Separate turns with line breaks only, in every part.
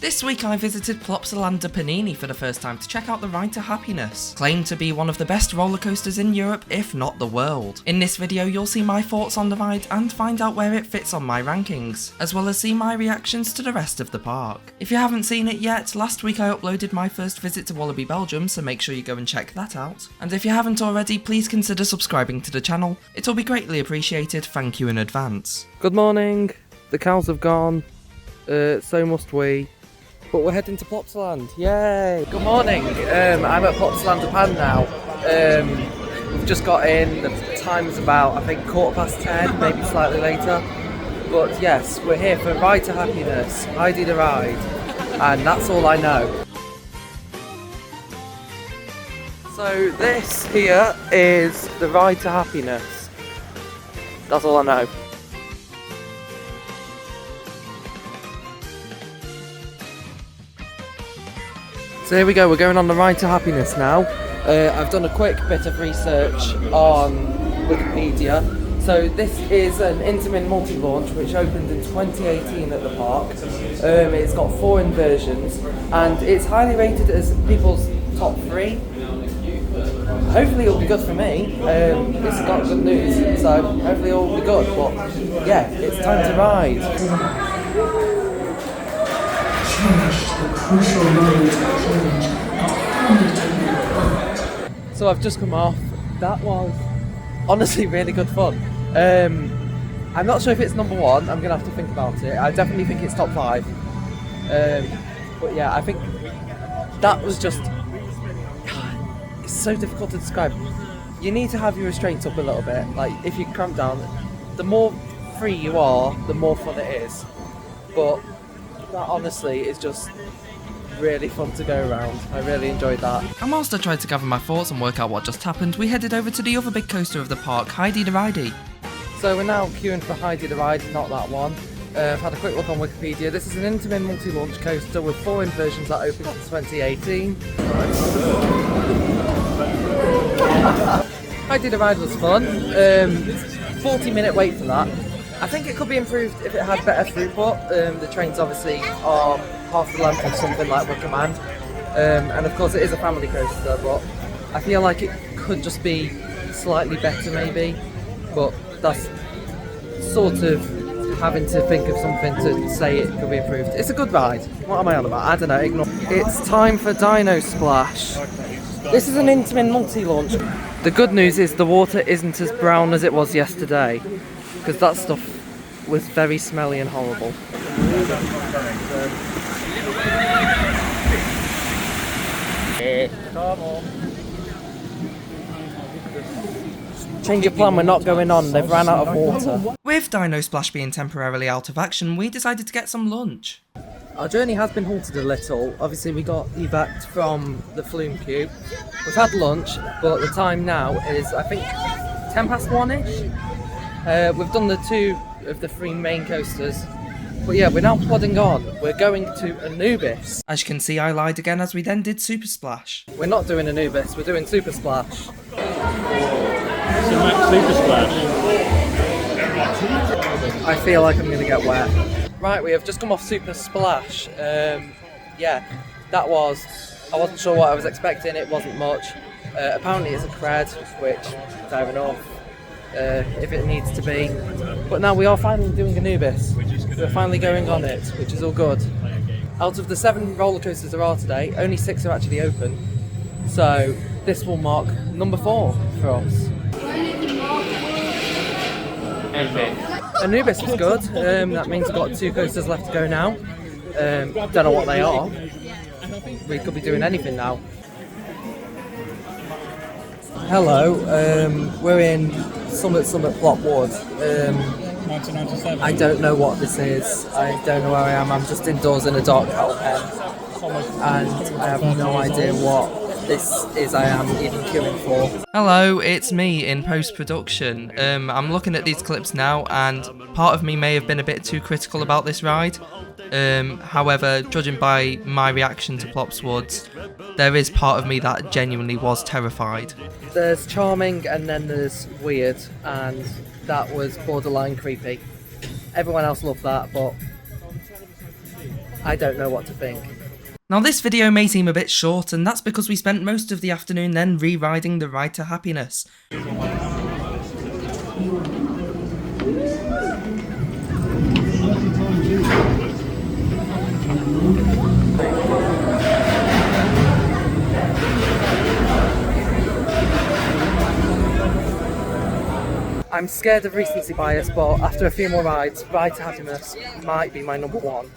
This week I visited Plopsaland Panini for the first time to check out the Ride to Happiness, claimed to be one of the best roller coasters in Europe, if not the world. In this video you'll see my thoughts on the ride and find out where it fits on my rankings, as well as see my reactions to the rest of the park. If you haven't seen it yet, last week I uploaded my first visit to Wallaby Belgium, so make sure you go and check that out. And if you haven't already, please consider subscribing to the channel, it'll be greatly appreciated, thank you in advance. Good morning, the cows have gone, so must we. But we're heading to Plopsaland, yay! Good morning, I'm at Plopsaland Japan now. We've just got in, the time's about, I think, 10:15, maybe slightly later. But yes, we're here for Ride to Happiness, Heidi the Ride, and that's all I know. So this here is the Ride to Happiness. That's all I know. So here we go, we're going on the Ride to Happiness now. I've done a quick bit of research on Wikipedia. So this is an Intamin multi-launch which opened in 2018 at the park. It's got 4 inversions and it's highly rated as people's top 3. Hopefully it'll be good for me. It's got good news, so hopefully it'll be good. But yeah, it's time to ride. So I've just come off. That was honestly really good fun. I'm not sure if it's number 1. I'm gonna have to think about it. I definitely think it's top 5. But yeah, I think that was just, it's so difficult to describe. You need to have your restraints up a little bit. Like if you cramp down, the more free you are, the more fun it is. But that honestly is just really fun to go around. I really enjoyed that. And whilst I tried to gather my thoughts and work out what just happened, we headed over to the other big coaster of the park, Heidi the Ridey. So we're now queuing for Heidi the Ride, not that one. I've had a quick look on Wikipedia. This is an Intamin multi-launch coaster with 4 inversions that opened in 2018. Heidi the Ride was fun. 40-minute wait for that. I think it could be improved if it had better throughput. The trains obviously are half the length of something like Recommend. And of course it is a family coaster, but I feel like it could just be slightly better maybe. But that's sort of having to think of something to say it could be improved. It's a good ride. What am I on about? I don't know, ignore. It's time for Dino Splash. This is an Intamin multi-launch. The good news is the water isn't as brown as it was yesterday, because that stuff was very smelly and horrible. Change your plan, we're not going on, they've ran out of water. With Dino Splash being temporarily out of action, we decided to get some lunch. Our journey has been halted a little. Obviously we got evac from the Flume Cube. We've had lunch, but the time now is, I think, 1:10ish. We've done the 2 of the 3 main coasters, but yeah, we're now plodding on. We're going to Anubis. As you can see, I lied again as we then did Super Splash. We're not doing Anubis, we're doing Super Splash.
Super Splash.
I feel like I'm going to get wet. Right, we have just come off Super Splash. Yeah, that was, I wasn't sure what I was expecting, it wasn't much. Apparently it's a cred, which, fair enough. If it needs to be. But now we are finally doing Anubis. We're finally going on it, which is all good. Out of the 7 roller coasters there are today, only 6 are actually open. So this will mark number 4 for us. Anubis was good. That means we've got 2 coasters left to go now. Don't know what they are. We could be doing anything now. Hello, we're in Summit Plotwood.
1997.
I don't know what this is. I don't know where I am. I'm just indoors in a dark cowl pen. And I have no idea what this is I am even queuing for. Hello, it's me in post-production. I'm looking at these clips now and part of me may have been a bit too critical about this ride. However, judging by my reaction to Plopswoods, there is part of me that genuinely was terrified. There's charming and then there's weird, and that was borderline creepy. Everyone else loved that, but I don't know what to think. Now this video may seem a bit short, and that's because we spent most of the afternoon then re-riding the Ride to Happiness. I'm scared of recency bias, but after a few more rides, Ride to Happiness might be my number one.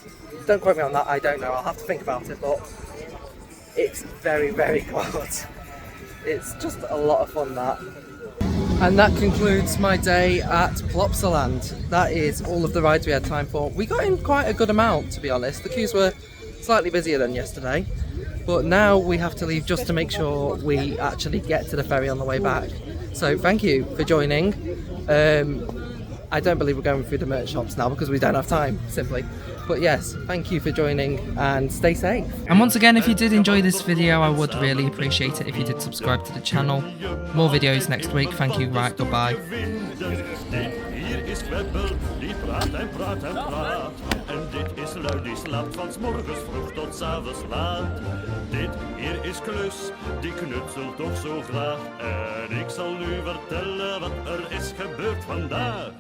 Don't quote me on that, I don't know, I'll have to think about it, but it's very, very good. It's just a lot of fun, that. And that concludes my day at Plopsaland. That is all of the rides we had time for. We got in quite a good amount, to be honest. The queues were slightly busier than yesterday, but now we have to leave just to make sure we actually get to the ferry on the way back. So thank you for joining. I don't believe we're going through the merch shops now because we don't have time, simply. But yes, thank you for joining and stay safe. And once again, if you did enjoy this video, I would really appreciate it if you did subscribe to the channel. More videos next week. Thank you, right, goodbye.
En dit is lui die slaapt van 's morgens vroeg tot 's avonds laat. Dit hier is Klus, die knutselt toch zo graag. En ik zal nu vertellen wat er is gebeurd vandaag.